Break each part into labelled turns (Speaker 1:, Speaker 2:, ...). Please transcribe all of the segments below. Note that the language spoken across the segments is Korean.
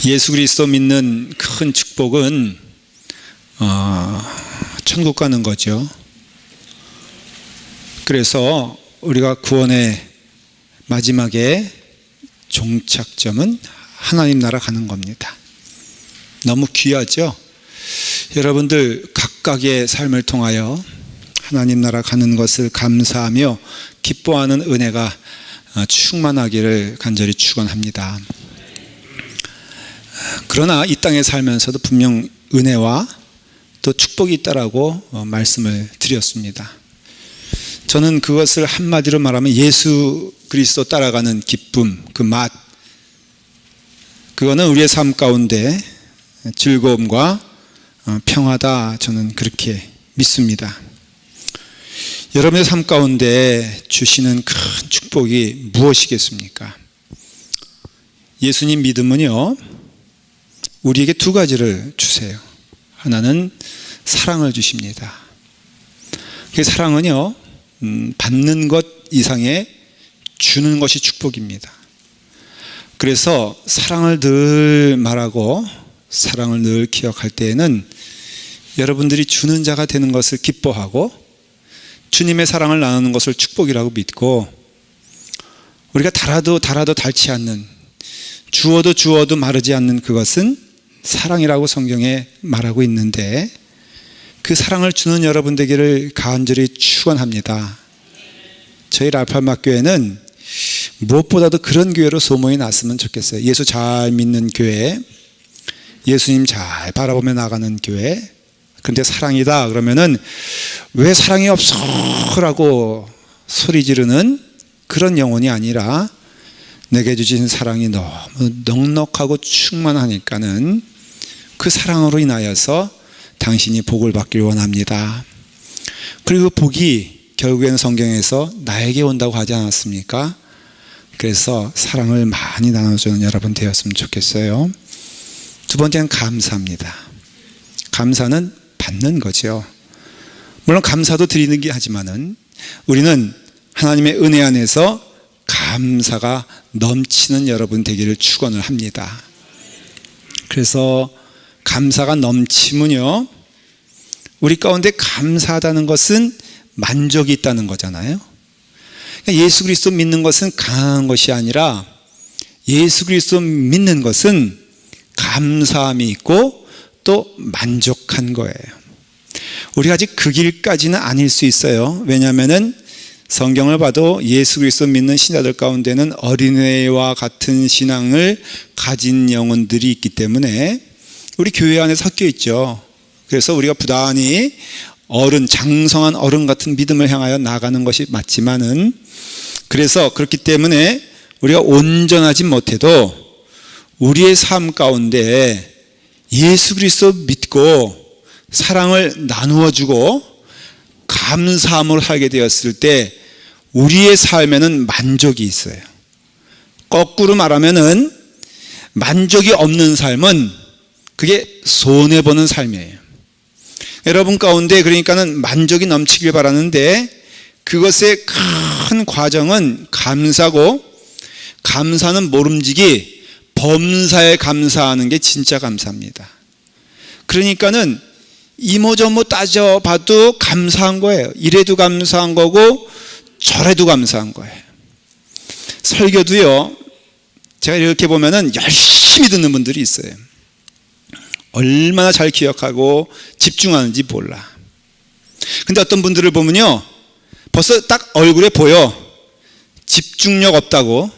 Speaker 1: 예수 그리스도 믿는 큰 축복은 천국 가는 거죠. 그래서 우리가 구원의 마지막에 종착점은 하나님 나라 가는 겁니다. 너무 귀하죠? 여러분들 각각의 삶을 통하여 하나님 나라 가는 것을 감사하며 기뻐하는 은혜가 충만하기를 간절히 축원합니다. 그러나 이 땅에 살면서도 분명 은혜와 또 축복이 있다라고 말씀을 드렸습니다. 저는 그것을 한마디로 말하면 예수 그리스도 따라가는 기쁨, 그 맛, 그거는 우리의 삶 가운데 즐거움과 평화다, 저는 그렇게 믿습니다. 여러분의 삶 가운데 주시는 큰 축복이 무엇이겠습니까? 예수님 믿음은요, 우리에게 두 가지를 주세요. 하나는 사랑을 주십니다. 그 사랑은요, 받는 것 이상의 주는 것이 축복입니다. 그래서 사랑을 늘 말하고 사랑을 늘 기억할 때에는 여러분들이 주는 자가 되는 것을 기뻐하고 주님의 사랑을 나누는 것을 축복이라고 믿고, 우리가 달아도 닳지 않는, 주어도 마르지 않는 그것은 사랑이라고 성경에 말하고 있는데, 그 사랑을 주는 여러분 되기를 간절히 축원합니다. 저희 라팔마교회는 무엇보다도 그런 교회로 소문이 났으면 좋겠어요. 예수 잘 믿는 교회, 예수님 잘 바라보며 나가는 교회. 근데 사랑이다 그러면은 왜 사랑이 없어? 라고 소리 지르는 그런 영혼이 아니라, 내게 주신 사랑이 너무 넉넉하고 충만하니까는 그 사랑으로 인하여서 당신이 복을 받길 원합니다. 그리고 복이 결국에는 성경에서 나에게 온다고 하지 않았습니까? 그래서 사랑을 많이 나눠주는 여러분 되었으면 좋겠어요. 두 번째는 감사합니다. 감사는 받는 거죠. 물론 감사도 드리는 게 하지만은 우리는 하나님의 은혜 안에서 감사가 넘치는 여러분 되기를 축원을 합니다. 그래서 감사가 넘치면요, 우리 가운데 감사하다는 것은 만족이 있다는 거잖아요. 그러니까 예수 그리스도 믿는 것은 강한 것이 아니라, 예수 그리스도 믿는 것은 감사함이 있고 또 만족한 거예요. 우리가 아직 그 길까지는 아닐 수 있어요. 왜냐하면은 성경을 봐도 예수 그리스도 믿는 신자들 가운데는 어린애와 같은 신앙을 가진 영혼들이 있기 때문에 우리 교회 안에 섞여 있죠. 그래서 우리가 부단히 어른, 장성한 어른 같은 믿음을 향하여 나가는 것이 맞지만은, 그래서 그렇기 때문에 우리가 온전하지 못해도 우리의 삶 가운데 예수 그리스도 믿고 사랑을 나누어 주고 감사함으로 살게 되었을 때 우리의 삶에는 만족이 있어요. 거꾸로 말하면은 만족이 없는 삶은 그게 손해보는 삶이에요. 여러분 가운데 그러니까는 만족이 넘치길 바라는데, 그것의 큰 과정은 감사고, 감사는 모름지기 범사에 감사하는 게 진짜 감사입니다. 그러니까는 이모저모 따져봐도 감사한 거예요. 이래도 감사한 거고 저래도 감사한 거예요. 설교도요, 제가 이렇게 보면은 열심히 듣는 분들이 있어요. 얼마나 잘 기억하고 집중하는지 몰라. 근데 어떤 분들을 보면요, 벌써 딱 얼굴에 보여. 집중력 없다고.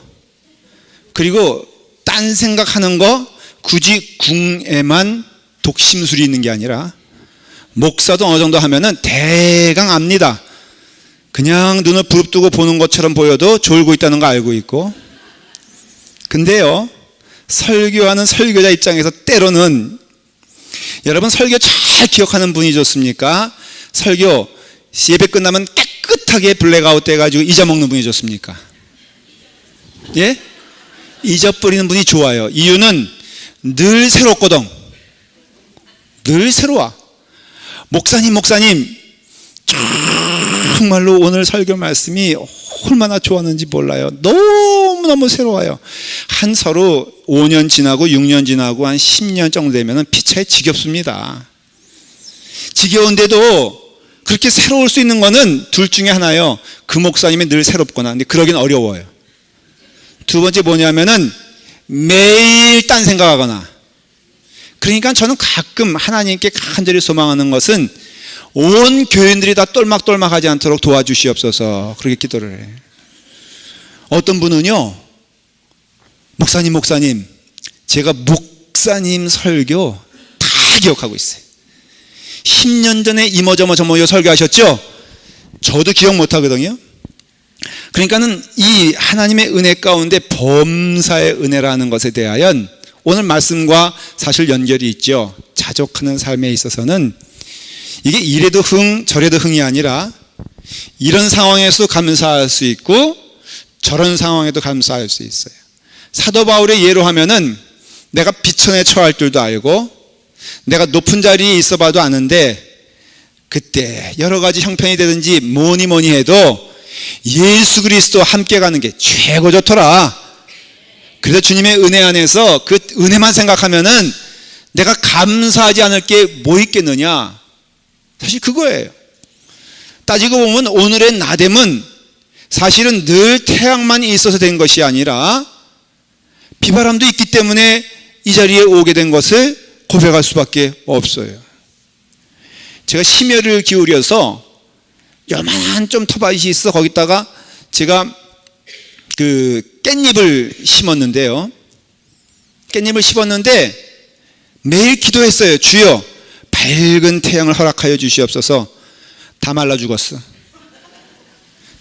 Speaker 1: 그리고 딴 생각하는 거 굳이 궁에만 독심술이 있는 게 아니라, 목사도 어느 정도 하면은 대강 압니다. 그냥 눈을 부릅뜨고 보는 것처럼 보여도 졸고 있다는 거 알고 있고. 근데요, 설교하는 설교자 입장에서 때로는, 여러분 설교 잘 기억하는 분이 좋습니까? 설교 예배 끝나면 깨끗하게 블랙아웃 돼가지고 잊어먹는 분이 좋습니까? 예? 잊어버리는 분이 좋아요. 이유는 늘 새롭거든. 늘 새로워. 목사님 쫙 정말로 오늘 설교 말씀이 얼마나 좋았는지 몰라요. 너무너무 새로워요. 한 서로 5년 지나고 6년 지나고 한 10년 정도 되면 피차에 지겹습니다. 지겨운데도 그렇게 새로울 수 있는 거는 둘 중에 하나예요. 그 목사님이 늘 새롭거나. 근데 그러긴 어려워요. 두 번째 뭐냐면은 매일 딴 생각하거나. 그러니까 저는 가끔 하나님께 간절히 소망하는 것은 온 교인들이 다 똘막똘막하지 않도록 도와주시옵소서. 그렇게 기도를 해요. 어떤 분은요, 목사님, 제가 목사님 설교 다 기억하고 있어요. 10년 전에 이모저모 설교하셨죠? 저도 기억 못하거든요. 그러니까는 이 하나님의 은혜 가운데 범사의 은혜라는 것에 대하여 오늘 말씀과 사실 연결이 있죠. 자족하는 삶에 있어서는 이게 이래도 흥 저래도 흥이 아니라 이런 상황에서 감사할 수 있고 저런 상황에도 감사할 수 있어요. 사도 바울의 예로 하면은 내가 비천에 처할 줄도 알고 내가 높은 자리에 있어 봐도 아는데 그때 여러 가지 형편이 되든지 뭐니 해도 예수 그리스도와 함께 가는 게 최고 좋더라. 그래서 주님의 은혜 안에서 그 은혜만 생각하면은 내가 감사하지 않을 게 뭐 있겠느냐. 사실 그거예요. 따지고 보면 오늘의 나됨은 사실은 늘 태양만 있어서 된 것이 아니라 비바람도 있기 때문에 이 자리에 오게 된 것을 고백할 수밖에 없어요. 제가 심혈을 기울여서 요만한 좀 터밭이 있어 거기다가 제가 그 깻잎을 심었는데요. 깻잎을 심었는데 매일 기도했어요. 주여 밝은 태양을 허락하여 주시옵소서. 다 말라 죽었어.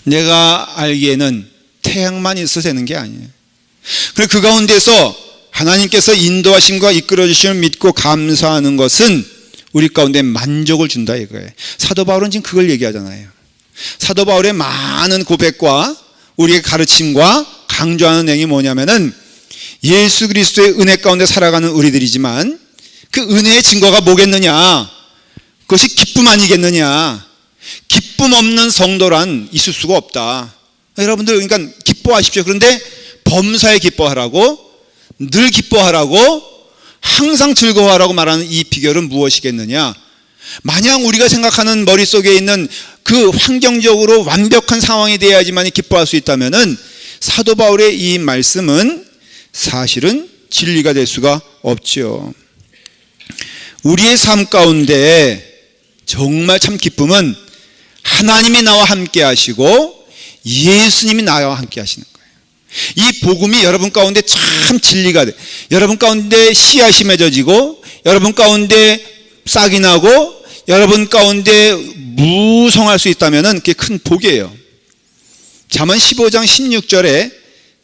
Speaker 1: 내가 알기에는 태양만 있어도 되는 게 아니에요. 그래 그 가운데서 하나님께서 인도하심과 이끌어 주심을 믿고 감사하는 것은 우리 가운데 만족을 준다 이거예요. 사도 바울은 지금 그걸 얘기하잖아요. 사도 바울의 많은 고백과 우리의 가르침과 강조하는 내용이 뭐냐면은 예수 그리스도의 은혜 가운데 살아가는 우리들이지만 그 은혜의 증거가 뭐겠느냐? 그것이 기쁨 아니겠느냐? 기쁨 없는 성도란 있을 수가 없다. 여러분들 그러니까 기뻐하십시오. 그런데 범사에 기뻐하라고, 늘 기뻐하라고, 항상 즐거워하라고 말하는 이 비결은 무엇이겠느냐? 마냥 우리가 생각하는 머릿속에 있는 그 환경적으로 완벽한 상황이 되어야지만 기뻐할 수 있다면은 사도 바울의 이 말씀은 사실은 진리가 될 수가 없죠. 우리의 삶 가운데 정말 참 기쁨은 하나님이 나와 함께 하시고 예수님이 나와 함께 하시는 거예요. 이 복음이 여러분 가운데 참 진리가 돼. 여러분 가운데 씨앗이 맺어지고 여러분 가운데 싹이 나고 여러분 가운데 무성할 수 있다면 그게 큰 복이에요. 잠언 15장 16절에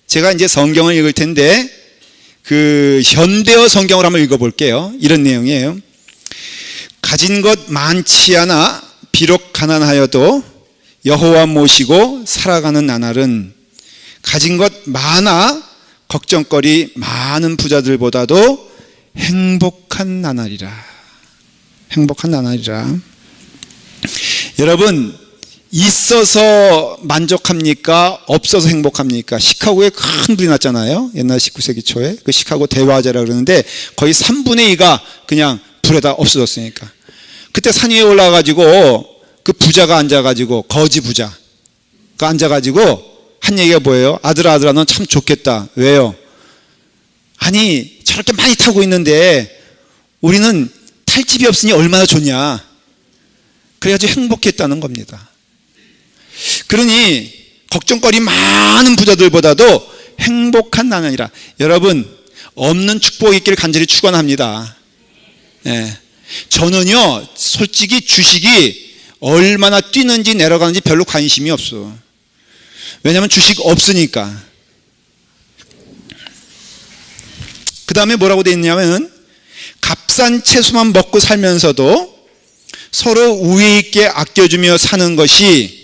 Speaker 1: 제가 이제 성경을 읽을 텐데 그 현대어 성경을 한번 읽어볼게요. 이런 내용이에요. 가진 것 많지 않아 비록 가난하여도 여호와 모시고 살아가는 나날은 가진 것 많아 걱정거리 많은 부자들보다도 행복한 나날이라. 행복한 나날이라. 여러분 있어서 만족합니까? 없어서 행복합니까? 시카고에 큰 불이 났잖아요. 옛날 19세기 초에 그 시카고 대화재라 그러는데 거의 3분의 2가 그냥 불에다 없어졌으니까. 그때 산 위에 올라가가지고 그 부자가 앉아가지고 거지 부자가 앉아가지고 한 얘기가 뭐예요? 아들아 넌 참 좋겠다. 왜요? 아니 저렇게 많이 타고 있는데 우리는 탈 집이 없으니 얼마나 좋냐. 그래가지고 행복했다는 겁니다. 그러니 걱정거리 많은 부자들보다도 행복한 나날이라. 여러분 없는 축복이 있기를 간절히 축원합니다. 네. 저는요 솔직히 주식이 얼마나 뛰는지 내려가는지 별로 관심이 없어. 왜냐하면 주식 없으니까. 그 다음에 뭐라고 되어 있냐면 값싼 채소만 먹고 살면서도 서로 우애 있게 아껴주며 사는 것이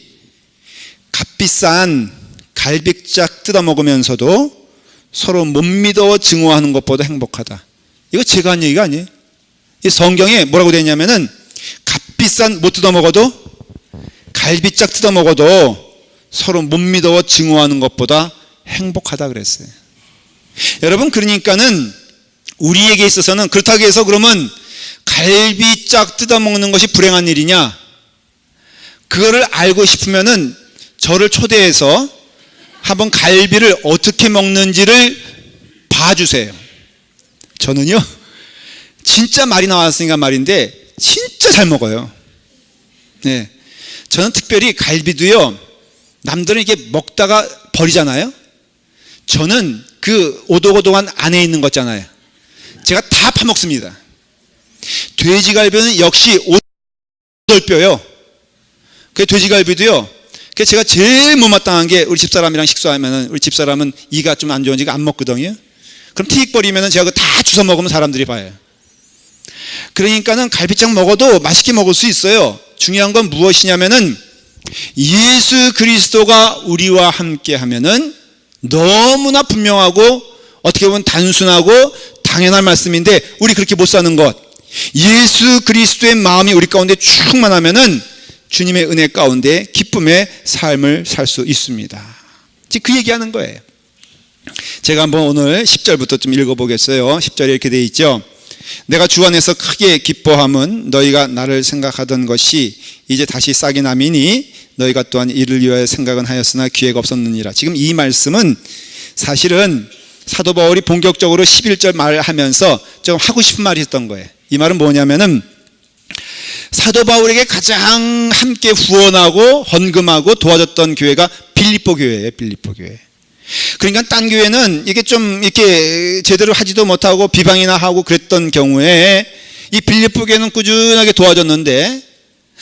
Speaker 1: 값비싼 갈비짝 뜯어 먹으면서도 서로 못 믿어 증오하는 것보다 행복하다. 이거 제가 한 얘기가 아니에요. 이 성경에 뭐라고 되어 있냐면은 값비싼 못 뜯어 먹어도 갈비짝 뜯어 먹어도 서로 못 믿어 증오하는 것보다 행복하다 그랬어요. 여러분, 그러니까는 우리에게 있어서는 그렇다고 해서 그러면 갈비짝 뜯어 먹는 것이 불행한 일이냐? 그거를 알고 싶으면은 저를 초대해서 한번 갈비를 어떻게 먹는지를 봐주세요. 저는요, 진짜 말이 나왔으니까 말인데 진짜 잘 먹어요. 네. 저는 특별히 갈비도요, 남들은 이게 먹다가 버리잖아요. 저는 그 오독오독한 안에 있는 것 있잖아요, 제가 다 파먹습니다. 돼지갈비는 역시 오돌뼈요. 그 돼지갈비도요, 그 제가 제일 못마땅한 게 우리 집사람이랑 식사하면은 우리 집사람은 이가 좀 안 좋은지가 안 먹거든요. 그럼 틱 버리면은 제가 그거 다 주워 먹으면 사람들이 봐요. 그러니까는 갈비짝 먹어도 맛있게 먹을 수 있어요. 중요한 건 무엇이냐면은 예수 그리스도가 우리와 함께 하면은 너무나 분명하고 어떻게 보면 단순하고 당연한 말씀인데 우리 그렇게 못 사는 것, 예수 그리스도의 마음이 우리 가운데 충만하면은 주님의 은혜 가운데 기쁨의 삶을 살 수 있습니다. 지금 그 얘기하는 거예요. 제가 한번 오늘 10절부터 좀 읽어보겠어요. 10절에 이렇게 되어 있죠. 내가 주 안에서 크게 기뻐함은 너희가 나를 생각하던 것이 이제 다시 싹이 나미니 너희가 또한 이를 위하여 생각은 하였으나 기회가 없었느니라. 지금 이 말씀은 사실은 사도 바울이 본격적으로 11절 말을 하면서 좀 하고 싶은 말이 있었던 거예요. 이 말은 뭐냐면은 사도 바울에게 가장 함께 후원하고 헌금하고 도와줬던 교회가 빌립보 교회예요. 빌립보 교회. 그러니까 딴 교회는 이게 좀 이렇게 제대로 하지도 못하고 비방이나 하고 그랬던 경우에 이 빌립보 교회는 꾸준하게 도와줬는데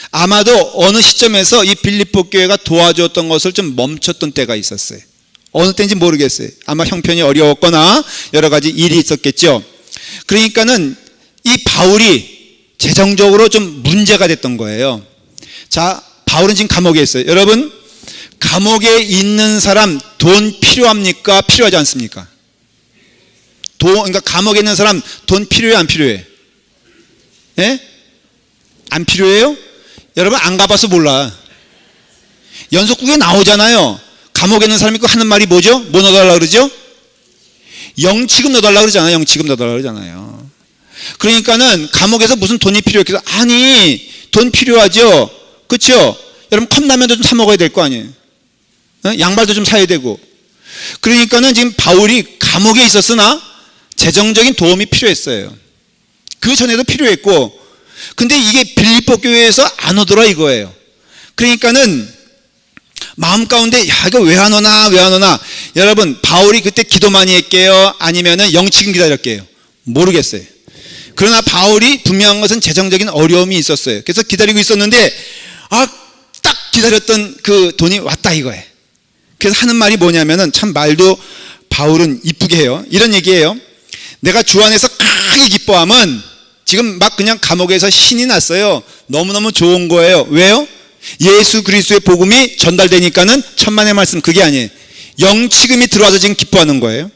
Speaker 1: 아마도 어느 시점에서 이 빌립보 교회가 도와줬던 것을 좀 멈췄던 때가 있었어요. 어느 때인지 모르겠어요. 아마 형편이 어려웠거나 여러 가지 일이 있었겠죠. 그러니까는 이 바울이 재정적으로 좀 문제가 됐던 거예요. 자, 바울은 지금 감옥에 있어요. 여러분, 감옥에 있는 사람 돈 필요합니까? 필요하지 않습니까? 그러니까 감옥에 있는 사람 돈 필요해, 안 필요해? 예? 안 필요해요? 여러분 안 가봐서 몰라. 연속국에 나오잖아요. 감옥에 있는 사람이 하는 말이 뭐죠? 뭐 넣어달라 그러죠? 영치금 넣어달라 그러잖아요. 영치금 넣어달라 그러잖아요. 그러니까는 감옥에서 무슨 돈이 필요했겠어? 아니, 돈 필요하죠. 그렇죠? 여러분 컵라면도 좀 사 먹어야 될 거 아니에요. 양말도 좀 사야 되고. 그러니까는 지금 바울이 감옥에 있었으나 재정적인 도움이 필요했어요. 그 전에도 필요했고, 근데 이게 빌립보 교회에서 안 오더라 이거예요. 그러니까는 마음 가운데 야, 이거 왜 안 오나 왜 안 오나. 여러분, 바울이 그때 기도 많이 했게요? 아니면은 영치금 기다렸게요? 모르겠어요. 그러나 바울이 분명한 것은 재정적인 어려움이 있었어요. 그래서 기다리고 있었는데 딱 기다렸던 그 돈이 왔다 이거예요. 그래서 하는 말이 뭐냐면은 참 말도 바울은 이쁘게 해요. 이런 얘기예요. 내가 주 안에서 크게 기뻐함은 지금 막 그냥 감옥에서 신이 났어요. 너무너무 좋은 거예요. 왜요? 예수 그리스도의 복음이 전달되니까는 천만의 말씀, 그게 아니에요. 영치금이 들어와서 지금 기뻐하는 거예요.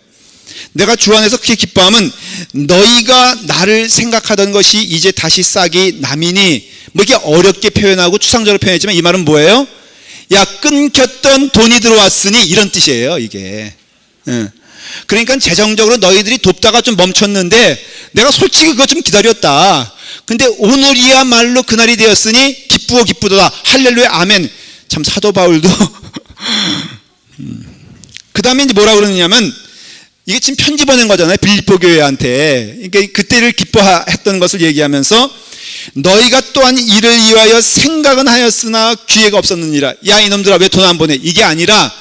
Speaker 1: 내가 주 안에서 크게 기뻐함은 너희가 나를 생각하던 것이 이제 다시 싹이 나미니, 뭐 이렇게 어렵게 표현하고 추상적으로 표현했지만 이 말은 뭐예요? 야, 끊겼던 돈이 들어왔으니, 이런 뜻이에요 이게. 그러니까 재정적으로 너희들이 돕다가 좀 멈췄는데 내가 솔직히 그거 좀 기다렸다. 근데 오늘이야말로 그날이 되었으니 기쁘도다. 할렐루야 아멘. 참 사도 바울도 그 다음에 이제 뭐라고 그러느냐면, 이게 지금 편지 보낸 거잖아요, 빌립보 교회한테. 그러니까 그때를 기뻐했던 것을 얘기하면서 너희가 또한 이를 위하여 생각은 하였으나 기회가 없었느니라. 야, 이놈들아 왜 돈 안 보내? 이게 아니라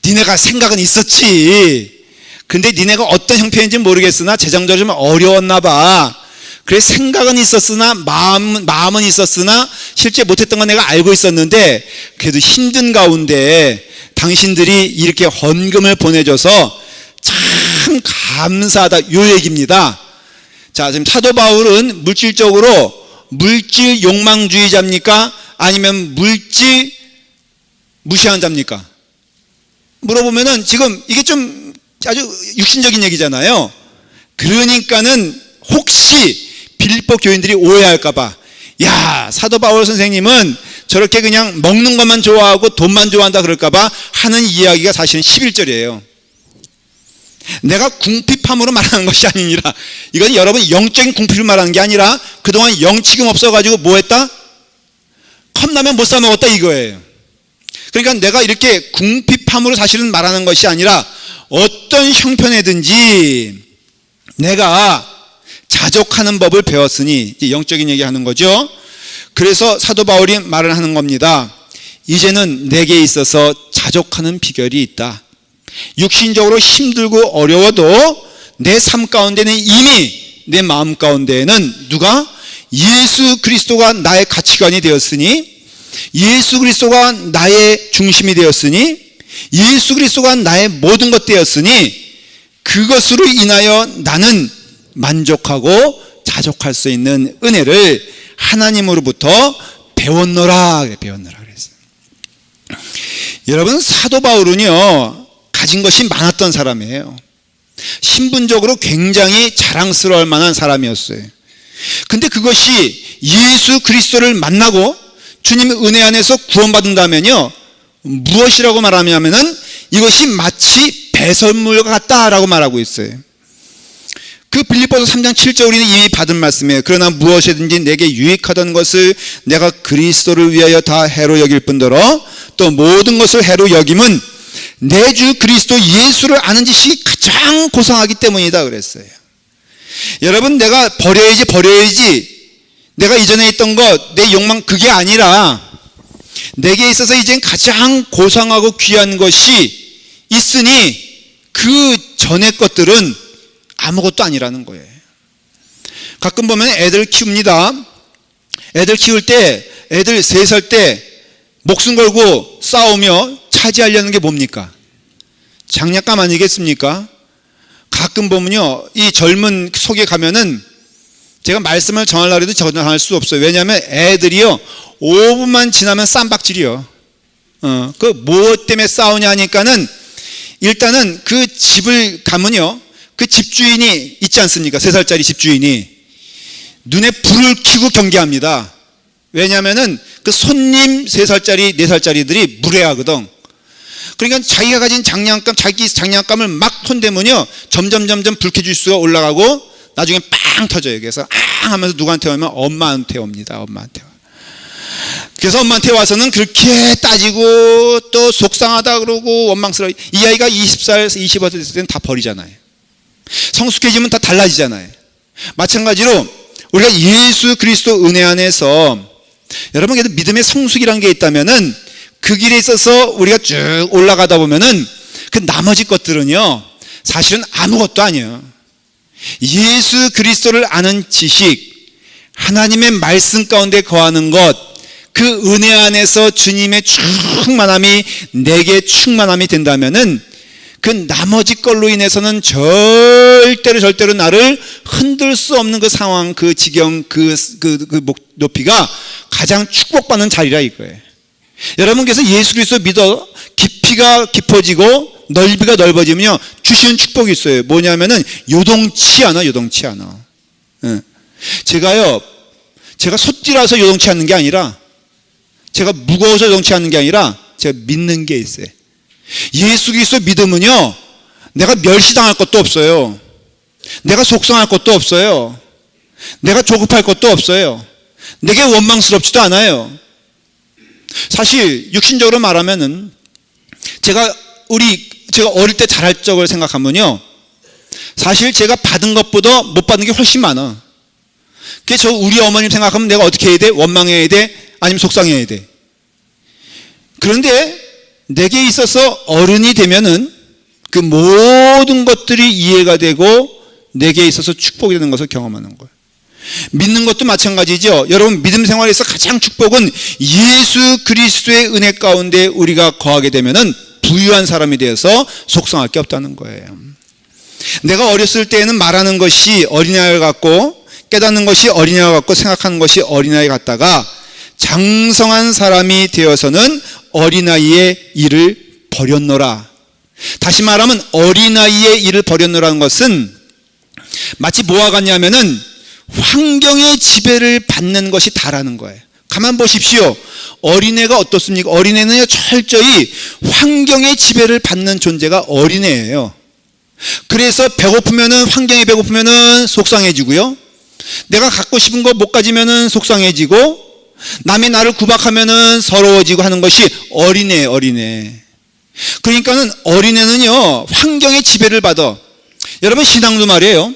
Speaker 1: 니네가 생각은 있었지. 근데 니네가 어떤 형편인지 모르겠으나 재정적으로 좀 어려웠나 봐. 그래서 생각은 있었으나 마음은 있었으나 실제 못했던 건 내가 알고 있었는데 그래도 힘든 가운데 당신들이 이렇게 헌금을 보내줘서 참 감사하다, 요 얘기입니다. 자, 지금 사도 바울은 물질적으로 물질 욕망주의자입니까? 아니면 물질 무시하는 자입니까? 물어보면은 지금 이게 좀 아주 육신적인 얘기잖아요. 그러니까는 혹시 빌립보 교인들이 오해할까봐, 야, 사도 바울 선생님은 저렇게 그냥 먹는 것만 좋아하고 돈만 좋아한다 그럴까봐 하는 이야기가 사실은 11절이에요. 내가 궁핍함으로 말하는 것이 아니니라. 이건 여러분 영적인 궁핍을 말하는 게 아니라 그동안 영치금 없어가지고 뭐 했다? 컵라면 못 사 먹었다 이거예요. 그러니까 내가 이렇게 궁핍함으로 사실은 말하는 것이 아니라 어떤 형편에든지 내가 자족하는 법을 배웠으니, 영적인 얘기하는 거죠. 그래서 사도 바울이 말을 하는 겁니다. 이제는 내게 있어서 자족하는 비결이 있다. 육신적으로 힘들고 어려워도 내 삶 가운데는 이미 내 마음 가운데에는 누가? 예수 그리스도가 나의 가치관이 되었으니, 예수 그리스도가 나의 중심이 되었으니, 예수 그리스도가 나의 모든 것 되었으니 그것으로 인하여 나는 만족하고 자족할 수 있는 은혜를 하나님으로부터 배웠노라 그랬어요. 여러분, 사도 바울은요 가진 것이 많았던 사람이에요. 신분적으로 굉장히 자랑스러울 만한 사람이었어요. 근데 그것이 예수 그리스도를 만나고 주님의 은혜 안에서 구원받는다면요 무엇이라고 말하냐면은 이것이 마치 배설물과 같다라고 말하고 있어요. 그 빌립보서 3장 7절 우리는 이미 받은 말씀이에요. 그러나 무엇이든지 내게 유익하던 것을 내가 그리스도를 위하여 다 해로 여길 뿐더러 또 모든 것을 해로 여김은 내 주 그리스도 예수를 아는 지식이 가장 고상하기 때문이다 그랬어요. 여러분, 내가 버려야지 내가 이전에 있던 것, 내 욕망, 그게 아니라 내게 있어서 이젠 가장 고상하고 귀한 것이 있으니 그 전의 것들은 아무것도 아니라는 거예요. 가끔 보면 애들 키웁니다. 애들 키울 때, 애들 3살 때 목숨 걸고 싸우며 차지하려는 게 뭡니까? 장난감 아니겠습니까? 가끔 보면요, 이 젊은 속에 가면은 제가 말씀을 전하려고 해도 전할 수 없어요. 왜냐하면 애들이요 5분만 지나면 쌈박질이요. 그 무엇 때문에 싸우냐 하니까는 일단은 그 집을 가면요 그 집주인이 있지 않습니까? 3살짜리 집주인이 눈에 불을 켜고 경계합니다. 왜냐하면은 그 손님 3살짜리 4살짜리들이 무례하거든. 그러니까 자기가 가진 장난감, 자기 장난감을 막 손대면요 점점 불 켜질 수가 올라가고 나중에 빵 터져요. 그래서 아 하면서 누구한테 오면 엄마한테 옵니다. 엄마한테. 그래서 엄마한테 와서는 그렇게 따지고 또 속상하다 그러고 원망스러워. 이 아이가 20살, 20살 됐을 때는 다 버리잖아요. 성숙해지면 다 달라지잖아요. 마찬가지로 우리가 예수 그리스도 은혜 안에서 여러분 그래도 믿음의 성숙이라는 게 있다면은 그 길에 있어서 우리가 쭉 올라가다 보면은 그 나머지 것들은요 사실은 아무것도 아니에요. 예수 그리스도를 아는 지식, 하나님의 말씀 가운데 거하는 것, 그 은혜 안에서 주님의 충만함이 내게 충만함이 된다면은 그 나머지 걸로 인해서는 절대로 나를 흔들 수 없는 그 상황, 그 지경, 그 높이가 가장 축복받는 자리라 이거예요. 여러분께서 예수 그리스도 믿어 깊이가 깊어지고 넓이가 넓어지면요 주시는 축복이 있어요. 뭐냐면은 요동치 않아. 제가 소띠라서 요동치 않는 게 아니라, 제가 무거워서 요동치 않는 게 아니라 제가 믿는 게 있어요. 예수 그리스도 믿으면요 내가 멸시당할 것도 없어요. 내가 속상할 것도 없어요. 내가 조급할 것도 없어요. 내게 원망스럽지도 않아요. 사실 육신적으로 말하면은 제가 어릴 때 잘할 적을 생각하면요 사실 제가 받은 것보다 못 받은 게 훨씬 많아. 그래서 우리 어머님 생각하면 내가 어떻게 해야 돼? 원망해야 돼? 아니면 속상해야 돼? 그런데 내게 있어서 어른이 되면은 그 모든 것들이 이해가 되고 내게 있어서 축복이 되는 것을 경험하는 거예요. 믿는 것도 마찬가지죠. 여러분 믿음 생활에서 가장 축복은 예수 그리스도의 은혜 가운데 우리가 거하게 되면은 부유한 사람이 되어서 속상할 게 없다는 거예요. 내가 어렸을 때에는 말하는 것이 어린아이 같고 깨닫는 것이 어린아이 같고 생각하는 것이 어린아이 같다가 장성한 사람이 되어서는 어린아이의 일을 버렸노라. 다시 말하면 어린아이의 일을 버렸노라는 것은 마치 뭐와 같냐면은 환경의 지배를 받는 것이 다라는 거예요. 가만 보십시오. 어린애가 어떻습니까? 어린애는요, 철저히 환경의 지배를 받는 존재가 어린애예요. 그래서 배고프면은, 환경이 배고프면은 속상해지고요. 내가 갖고 싶은 거 못 가지면은 속상해지고, 남이 나를 구박하면은 서러워지고 하는 것이 어린애예요, 어린애. 그러니까는 어린애는요, 환경의 지배를 받아. 여러분, 신앙도 말이에요.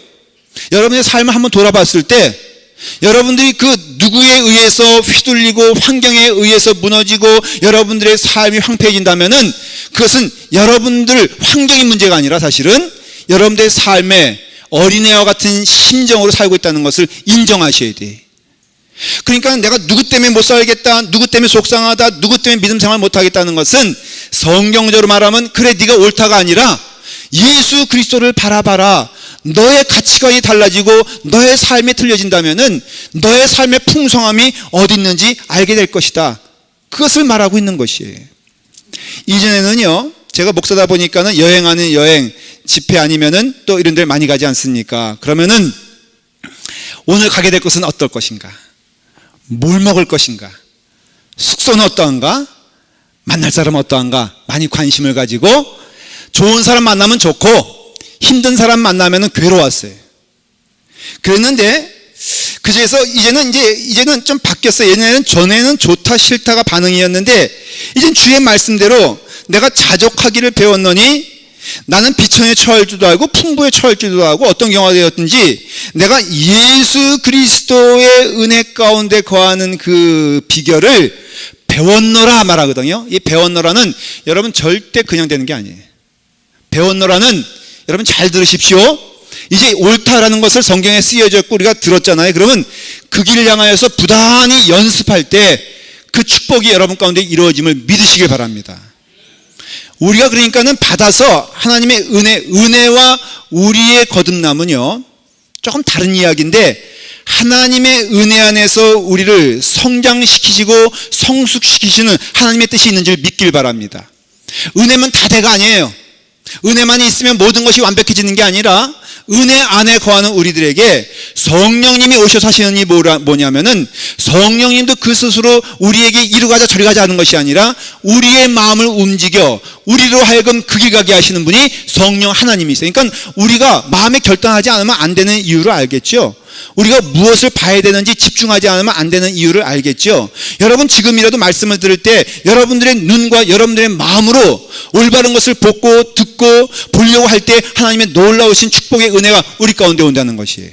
Speaker 1: 여러분의 삶을 한번 돌아봤을 때, 여러분들이 그 누구에 의해서 휘둘리고 환경에 의해서 무너지고 여러분들의 삶이 황폐해진다면은 그것은 여러분들 환경의 문제가 아니라 사실은 여러분들의 삶에 어린애와 같은 심정으로 살고 있다는 것을 인정하셔야 돼. 그러니까 내가 누구 때문에 못 살겠다, 누구 때문에 속상하다, 누구 때문에 믿음 생활 못 하겠다는 것은 성경적으로 말하면 그래 네가 옳다가 아니라 예수 그리스도를 바라봐라. 너의 가치관이 달라지고 너의 삶이 틀려진다면은 너의 삶의 풍성함이 어디 있는지 알게 될 것이다. 그것을 말하고 있는 것이에요. 이전에는요, 제가 목사다 보니까는 여행하는 여행 집회 아니면은 또 이런 데 많이 가지 않습니까? 그러면은 오늘 가게 될 것은 어떨 것인가? 뭘 먹을 것인가? 숙소는 어떠한가? 만날 사람은 어떠한가? 많이 관심을 가지고 좋은 사람 만나면 좋고 힘든 사람 만나면 괴로웠어요. 그랬는데 그래서 이제는 좀 바뀌었어요. 전에는 좋다 싫다가 반응이었는데 이젠 주의 말씀대로 내가 자족하기를 배웠노니 나는 비천에 처할 줄도 알고 풍부에 처할 줄도 알고 어떤 경우가 되었든지 내가 예수 그리스도의 은혜 가운데 거하는 그 비결을 배웠노라 말하거든요. 이 배웠노라는 여러분 절대 그냥 되는 게 아니에요. 배웠노라는 여러분 잘 들으십시오. 이제 옳다라는 것을 성경에 쓰여져 있고 우리가 들었잖아요. 그러면 그 길을 향하여서 부단히 연습할 때 그 축복이 여러분 가운데 이루어짐을 믿으시길 바랍니다. 우리가 그러니까는 받아서 하나님의 은혜와 우리의 거듭남은요, 조금 다른 이야기인데 하나님의 은혜 안에서 우리를 성장시키시고 성숙시키시는 하나님의 뜻이 있는 줄 믿길 바랍니다. 은혜면 다대가 아니에요. 은혜만 있으면 모든 것이 완벽해지는 게 아니라 은혜 안에 거하는 우리들에게 성령님이 오셔서 하시는 일이 뭐냐면은 성령님도 그 스스로 우리에게 이리 가자 저리 가자 하는 것이 아니라 우리의 마음을 움직여 우리로 하여금 그 길 가게 하시는 분이 성령 하나님이세요. 그러니까 우리가 마음에 결단하지 않으면 안 되는 이유를 알겠죠. 우리가 무엇을 봐야 되는지 집중하지 않으면 안 되는 이유를 알겠죠. 여러분 지금이라도 말씀을 들을 때 여러분들의 눈과 여러분들의 마음으로 올바른 것을 보고 듣고 보려고 할 때 하나님의 놀라우신 축복의 은혜가 우리 가운데 온다는 것이에요.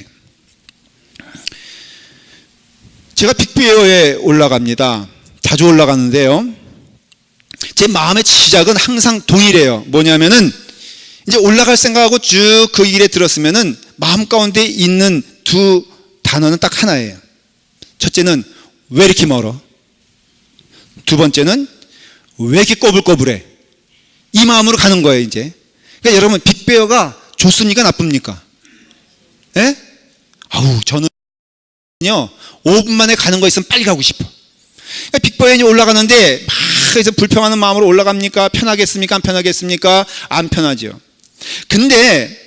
Speaker 1: 제가 빅베어에 올라갑니다. 자주 올라가는데요, 제 마음의 시작은 항상 동일해요. 뭐냐면은 이제 올라갈 생각하고 쭉 그 길에 들었으면은 마음 가운데 있는 두 단어는 딱 하나예요. 첫째는 왜 이렇게 멀어? 두 번째는 왜 이렇게 꼬불꼬불해? 이 마음으로 가는 거예요, 이제. 그러니까 여러분, 빅베어가 좋습니까? 나쁩니까? 예? 아우, 저는요, 5분 만에 가는 거 있으면 빨리 가고 싶어. 그러니까 빅베어에 올라가는데, 막 해서 불평하는 마음으로 올라갑니까? 편하겠습니까? 안 편하겠습니까? 안 편하죠. 근데,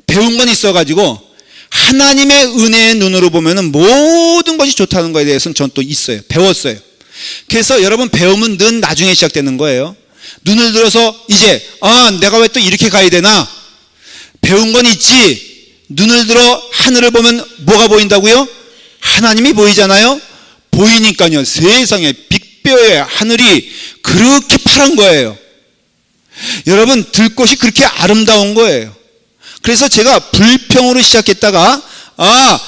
Speaker 1: 배운 건 있어가지고, 하나님의 은혜의 눈으로 보면은 모든 것이 좋다는 것에 대해서는 전 또 있어요. 배웠어요. 그래서 여러분 배움은 늘 나중에 시작되는 거예요. 눈을 들어서 이제 내가 왜 또 이렇게 가야 되나? 배운 건 있지. 눈을 들어 하늘을 보면 뭐가 보인다고요? 하나님이 보이잖아요. 보이니까요. 세상에 빅베어의 하늘이 그렇게 파란 거예요. 여러분 들꽃이 그렇게 아름다운 거예요. 그래서 제가 불평으로 시작했다가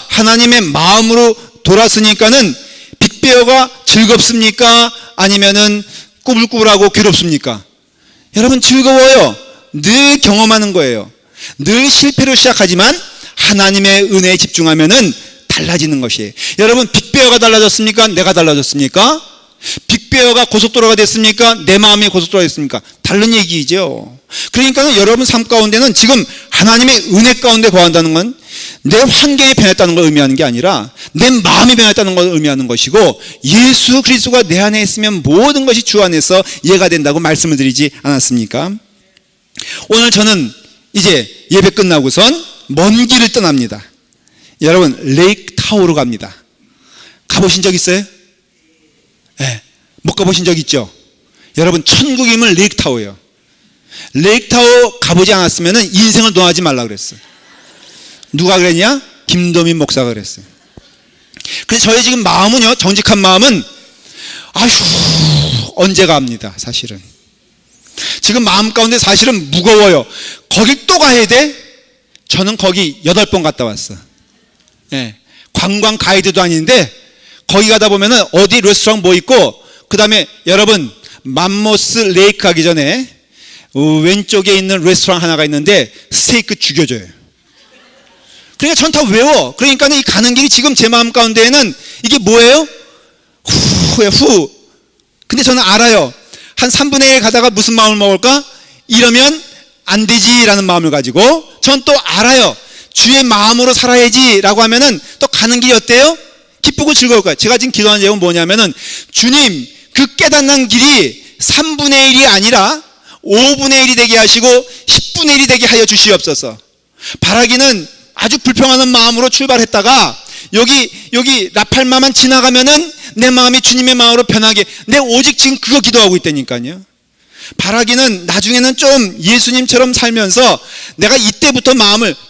Speaker 1: 하나님의 마음으로 돌았으니까는 빅베어가 즐겁습니까? 아니면은 꾸불꾸불하고 괴롭습니까? 여러분 즐거워요. 늘 경험하는 거예요. 늘 실패로 시작하지만 하나님의 은혜에 집중하면은 달라지는 것이에요. 여러분 빅베어가 달라졌습니까? 내가 달라졌습니까? 빅베어가 고속도로가 됐습니까? 내 마음이 고속도로가 됐습니까? 다른 얘기죠. 그러니까 여러분 삶 가운데는 지금 하나님의 은혜 가운데 거한다는 건 내 환경이 변했다는 걸 의미하는 게 아니라 내 마음이 변했다는 걸 의미하는 것이고, 예수 그리스도가 내 안에 있으면 모든 것이 주 안에서 이해가 된다고 말씀을 드리지 않았습니까? 오늘 저는 이제 예배 끝나고선 먼 길을 떠납니다. 여러분 레이크 타호로 갑니다. 가보신 적 있어요? 네. 못 가보신 적 있죠? 여러분, 천국이면 레이크타워예요. 레이크타워 가보지 않았으면 인생을 노하지 말라 그랬어요. 누가 그랬냐? 김도민 목사가 그랬어요. 그래서 저희 지금 마음은요, 정직한 마음은 아휴 언제 갑니다. 사실은 지금 마음 가운데 사실은 무거워요. 거길 또 가야 돼? 저는 거기 8번 갔다 왔어. 예, 관광 가이드도 아닌데 거기 가다 보면은 어디 레스토랑 뭐 있고, 그 다음에 여러분 맘모스 레이크 가기 전에 왼쪽에 있는 레스토랑 하나가 있는데 스테이크 죽여줘요. 그러니까 전 다 외워. 그러니까 이 가는 길이 지금 제 마음 가운데에는 이게 뭐예요? 후. 근데 저는 알아요. 한 3분의 1 가다가 무슨 마음을 먹을까? 이러면 안 되지라는 마음을 가지고, 전 또 알아요. 주의 마음으로 살아야지 라고 하면은 또 가는 길이 어때요? 기쁘고 즐거울 거예요. 제가 지금 기도하는 제목은 뭐냐면은, 주님 그 깨닫는 길이 3분의 1이 아니라 5분의 1이 되게 하시고 10분의 1이 되게 하여 주시옵소서. 바라기는 아주 불평하는 마음으로 출발했다가 여기 라팔마만 지나가면은 내 마음이 주님의 마음으로 변하게, 내 오직 지금 그거 기도하고 있다니까요. 바라기는 나중에는 좀 예수님처럼 살면서 내가 이때부터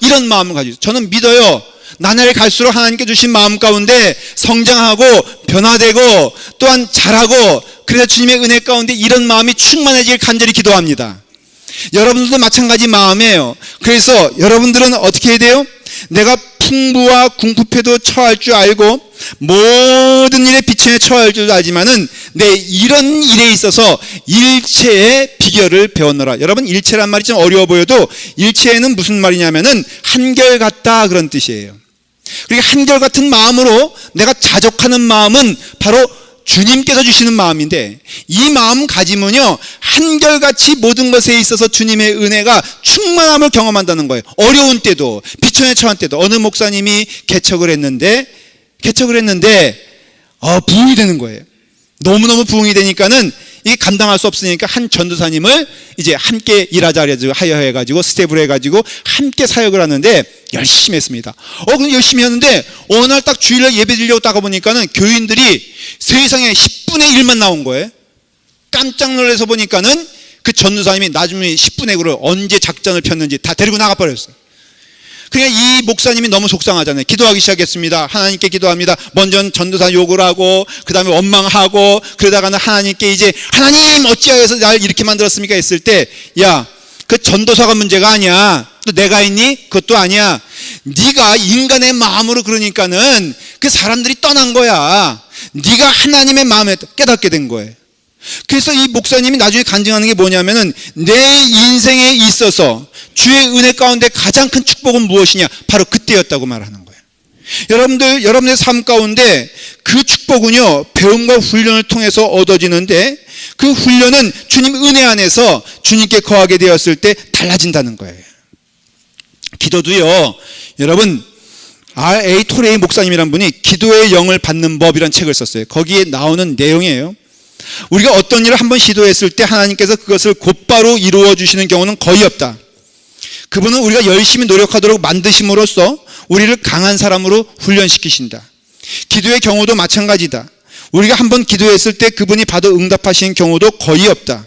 Speaker 1: 이런 마음을 가지고, 저는 믿어요. 나날이 갈수록 하나님께 주신 마음 가운데 성장하고 변화되고 또한 자라고, 그래서 주님의 은혜 가운데 이런 마음이 충만해지길 간절히 기도합니다. 여러분들도 마찬가지 마음이에요. 그래서 여러분들은 어떻게 해야 돼요? 내가 풍부와 궁핍에도 처할 줄 알고 모든 일에 비천에 처할 줄 알지만은 내 이런 일에 있어서 일체의 비결을 배웠노라. 여러분, 일체란 말이 좀 어려워 보여도 일체는 무슨 말이냐면은 한결같다 그런 뜻이에요. 그러니까 한결같은 마음으로 내가 자족하는 마음은 바로 주님께서 주시는 마음인데, 이 마음 가지면요 한결같이 모든 것에 있어서 주님의 은혜가 충만함을 경험한다는 거예요. 어려운 때도, 비천에 처한 때도. 어느 목사님이 개척을 했는데 부흥이 되는 거예요. 너무너무 부흥이 되니까는 이게 감당할 수 없으니까 한 전도사님을 이제 함께 일하자 하여 해가지고 스텝을 해가지고 함께 사역을 하는데 열심히 했습니다. 근데 열심히 했는데 어느 날 딱 주일날 예배 드리려고 딱 보니까는 교인들이 세상에 10분의 1만 나온 거예요. 깜짝 놀라서 보니까는 그 전도사님이 나중에 10분의 1을 언제 작전을 폈는지 다 데리고 나가버렸어요. 그러니까 이 목사님이 너무 속상하잖아요. 기도하기 시작했습니다. 하나님께 기도합니다. 먼저 전도사 욕을 하고 그 다음에 원망하고, 그러다가는 하나님께 이제 하나님 어찌하여서 날 이렇게 만들었습니까 했을 때, 야, 그 전도사가 문제가 아니야. 또 내가 있니? 그것도 아니야. 네가 인간의 마음으로 그러니까는 그 사람들이 떠난 거야. 네가 하나님의 마음에 깨닫게 된 거예요. 그래서 이 목사님이 나중에 간증하는 게 뭐냐면은, 내 인생에 있어서 주의 은혜 가운데 가장 큰 축복은 무엇이냐? 바로 그때였다고 말하는 거예요. 여러분들의 삶 가운데 그 축복은요 배움과 훈련을 통해서 얻어지는데, 그 훈련은 주님 은혜 안에서 주님께 거하게 되었을 때 달라진다는 거예요. 기도도요, 여러분 R.A. 토레이 목사님이란 분이 기도의 영을 받는 법이라는 책을 썼어요. 거기에 나오는 내용이에요. 우리가 어떤 일을 한번 시도했을 때 하나님께서 그것을 곧바로 이루어 주시는 경우는 거의 없다. 그분은 우리가 열심히 노력하도록 만드심으로써 우리를 강한 사람으로 훈련시키신다. 기도의 경우도 마찬가지다. 우리가 한번 기도했을 때 그분이 받아 응답하시는 경우도 거의 없다.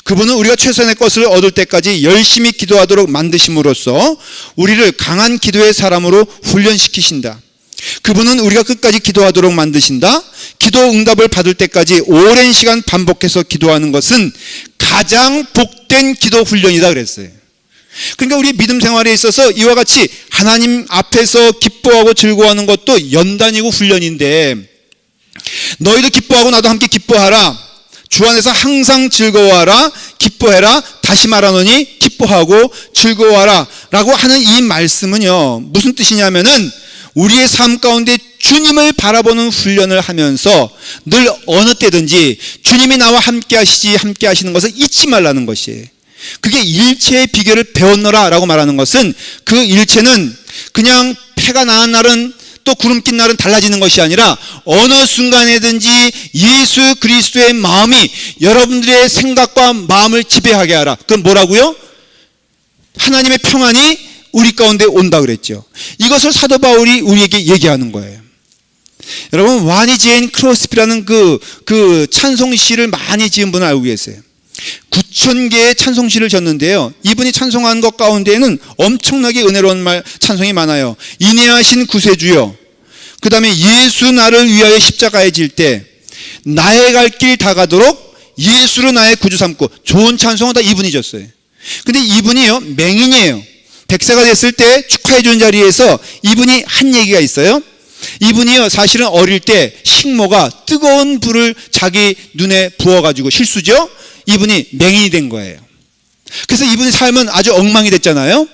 Speaker 1: 그분은 우리가 최선의 것을 얻을 때까지 열심히 기도하도록 만드심으로써 우리를 강한 기도의 사람으로 훈련시키신다. 그분은 우리가 끝까지 기도하도록 만드신다. 기도 응답을 받을 때까지 오랜 시간 반복해서 기도하는 것은 가장 복된 기도 훈련이다 그랬어요. 그러니까 우리 믿음 생활에 있어서 이와 같이 하나님 앞에서 기뻐하고 즐거워하는 것도 연단이고 훈련인데, 너희도 기뻐하고 나도 함께 기뻐하라. 주 안에서 항상 즐거워하라. 기뻐해라. 다시 말하노니 기뻐하고 즐거워하라 라고 하는 이 말씀은요 무슨 뜻이냐면은, 우리의 삶 가운데 주님을 바라보는 훈련을 하면서 늘 어느 때든지 주님이 나와 함께 하시는 것을 잊지 말라는 것이에요. 그게 일체의 비결을 배웠노라 라고 말하는 것은, 그 일체는 그냥 해가 나는 날은 또 구름 낀 날은 달라지는 것이 아니라 어느 순간에든지 예수 그리스도의 마음이 여러분들의 생각과 마음을 지배하게 하라. 그건 뭐라고요? 하나님의 평안이 우리 가운데 온다 그랬죠. 이것을 사도 바울이 우리에게 얘기하는 거예요. 여러분, 와니 제인 크로스비라는 그 찬송시를 많이 지은 분을 알고 계세요. 9,000개의 찬송시를 졌는데요. 이분이 찬송한 것 가운데에는 엄청나게 은혜로운 찬송이 많아요. 인내하신 구세주여, 그 다음에 예수 나를 위하여 십자가에 질 때, 나의 갈 길 다 가도록 예수로 나의 구주 삼고, 좋은 찬송은 다 이분이 졌어요. 근데 이분이요, 맹인이에요. 백세가 됐을 때 축하해 준 자리에서 이분이 한 얘기가 있어요. 이분이요, 사실은 어릴 때 식모가 뜨거운 불을 자기 눈에 부어가지고, 실수죠? 이분이 맹인이 된 거예요. 그래서 이분의 삶은 아주 엉망이 됐잖아요.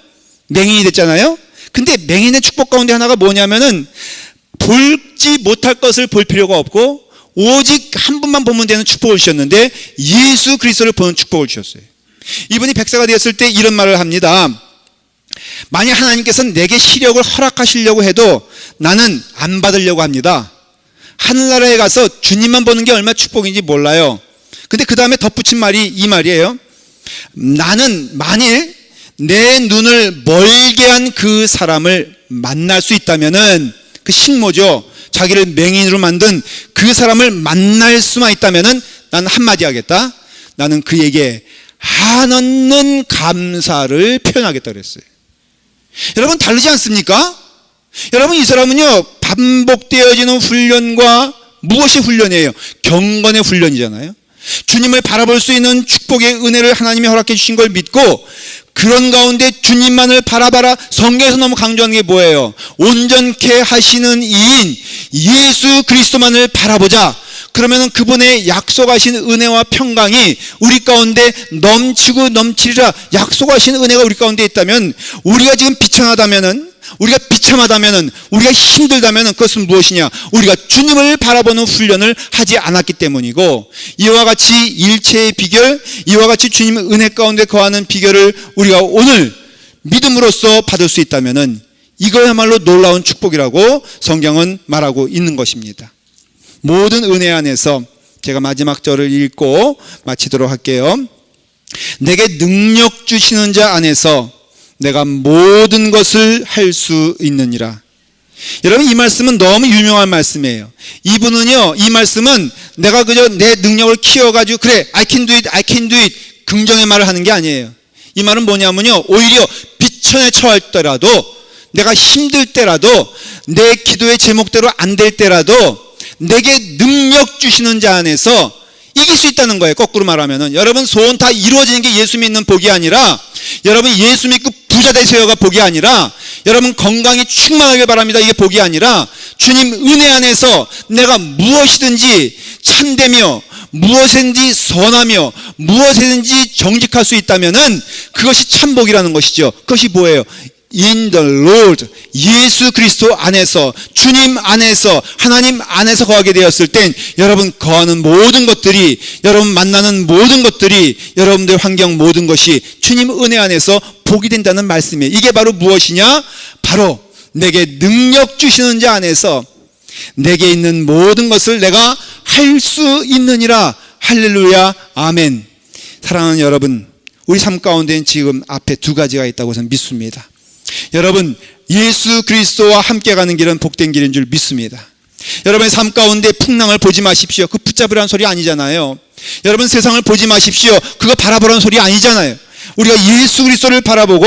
Speaker 1: 맹인이 됐잖아요. 근데 맹인의 축복 가운데 하나가 뭐냐면은, 볼지 못할 것을 볼 필요가 없고 오직 한 분만 보면 되는 축복을 주셨는데, 예수 그리스도를 보는 축복을 주셨어요. 이분이 백세가 되었을 때 이런 말을 합니다. 만약 하나님께서는 내게 시력을 허락하시려고 해도 나는 안 받으려고 합니다. 하늘나라에 가서 주님만 보는 게 얼마나 축복인지 몰라요. 근데 그 다음에 덧붙인 말이 이 말이에요. 나는 만일 내 눈을 멀게 한 그 사람을 만날 수 있다면은, 그 식모죠, 자기를 맹인으로 만든 그 사람을 만날 수만 있다면은 나는 한마디 하겠다. 나는 그에게 한없는 감사를 표현하겠다 그랬어요. 여러분, 다르지 않습니까? 여러분, 이 사람은요, 반복되어지는 훈련과 무엇이 훈련이에요? 경건의 훈련이잖아요. 주님을 바라볼 수 있는 축복의 은혜를 하나님이 허락해 주신 걸 믿고, 그런 가운데 주님만을 바라봐라. 성경에서 너무 강조하는 게 뭐예요? 온전케 하시는 이인 예수 그리스도만을 바라보자. 그러면은 그분의 약속하신 은혜와 평강이 우리 가운데 넘치고 넘치리라. 약속하신 은혜가 우리 가운데 있다면, 우리가 지금 비천하다면은, 우리가 비참하다면은, 우리가 힘들다면은 그것은 무엇이냐? 우리가 주님을 바라보는 훈련을 하지 않았기 때문이고, 이와 같이 일체의 비결, 이와 같이 주님의 은혜 가운데 거하는 비결을 우리가 오늘 믿음으로써 받을 수 있다면은 이거야말로 놀라운 축복이라고 성경은 말하고 있는 것입니다. 모든 은혜 안에서, 제가 마지막 절을 읽고 마치도록 할게요. 내게 능력 주시는 자 안에서 내가 모든 것을 할 수 있느니라. 여러분, 이 말씀은 너무 유명한 말씀이에요. 이분은요, 이 말씀은 내가 그저 내 능력을 키워가지고 그래, I can do it 긍정의 말을 하는 게 아니에요. 이 말은 뭐냐면요, 오히려 비천에 처할 때라도, 내가 힘들 때라도, 내 기도의 제목대로 안 될 때라도 내게 능력 주시는 자 안에서 이길 수 있다는 거예요. 거꾸로 말하면은, 여러분, 소원 다 이루어지는 게 예수 믿는 복이 아니라, 여러분 예수 믿고 부자 되세요가 복이 아니라, 여러분 건강이 충만하길 바랍니다, 이게 복이 아니라, 주님 은혜 안에서 내가 무엇이든지 참되며 무엇이든지 선하며 무엇이든지 정직할 수 있다면은 그것이 참복이라는 것이죠. 그것이 뭐예요? In the Lord, 예수 그리스도 안에서, 주님 안에서, 하나님 안에서 거하게 되었을 땐 여러분 거하는 모든 것들이, 여러분 만나는 모든 것들이, 여러분들 환경 모든 것이 주님 은혜 안에서 복이 된다는 말씀이에요. 이게 바로 무엇이냐? 바로 내게 능력 주시는 자 안에서 내게 있는 모든 것을 내가 할 수 있느니라. 할렐루야, 아멘. 사랑하는 여러분, 우리 삶 가운데는 지금 앞에 두 가지가 있다고 저는 믿습니다. 여러분, 예수 그리스도와 함께 가는 길은 복된 길인 줄 믿습니다. 여러분의 삶 가운데 풍랑을 보지 마십시오. 그 붙잡으라는 소리 아니잖아요. 여러분, 세상을 보지 마십시오. 그거 바라보라는 소리 아니잖아요. 우리가 예수 그리스도를 바라보고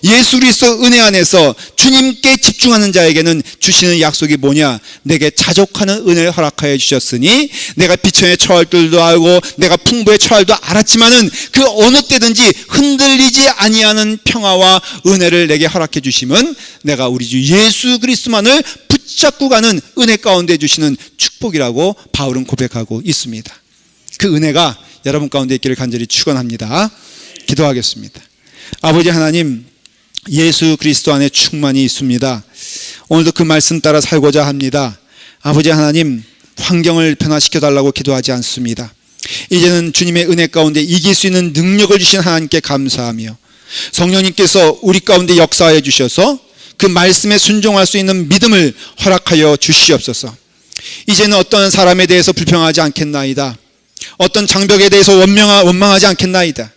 Speaker 1: 예수 그리스도 은혜 안에서 주님께 집중하는 자에게는 주시는 약속이 뭐냐? 내게 자족하는 은혜를 허락하여 주셨으니 내가 비천에 처할 줄도 알고 내가 풍부에 처할 줄도 알았지만은 그 어느 때든지 흔들리지 아니하는 평화와 은혜를 내게 허락해 주시면 내가 우리 주 예수 그리스도만을 붙잡고 가는 은혜 가운데 주시는 축복이라고 바울은 고백하고 있습니다. 그 은혜가 여러분 가운데 있기를 간절히 축원합니다. 기도하겠습니다. 아버지 하나님, 예수 그리스도 안에 충만히 있습니다. 오늘도 그 말씀 따라 살고자 합니다. 아버지 하나님, 환경을 변화시켜 달라고 기도하지 않습니다. 이제는 주님의 은혜 가운데 이길 수 있는 능력을 주신 하나님께 감사하며, 성령님께서 우리 가운데 역사하여 주셔서 그 말씀에 순종할 수 있는 믿음을 허락하여 주시옵소서. 이제는 어떤 사람에 대해서 불평하지 않겠나이다. 어떤 장벽에 대해서 원망하지 않겠나이다.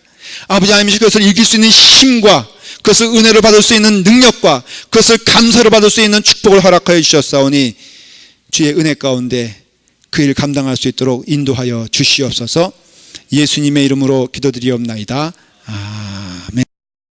Speaker 1: 아버지 하나님, 그것을 이길 수 있는 힘과 그것을 은혜로 받을 수 있는 능력과 그것을 감사로 받을 수 있는 축복을 허락하여 주셨사오니 주의 은혜 가운데 그 일 감당할 수 있도록 인도하여 주시옵소서. 예수님의 이름으로 기도드리옵나이다. 아멘.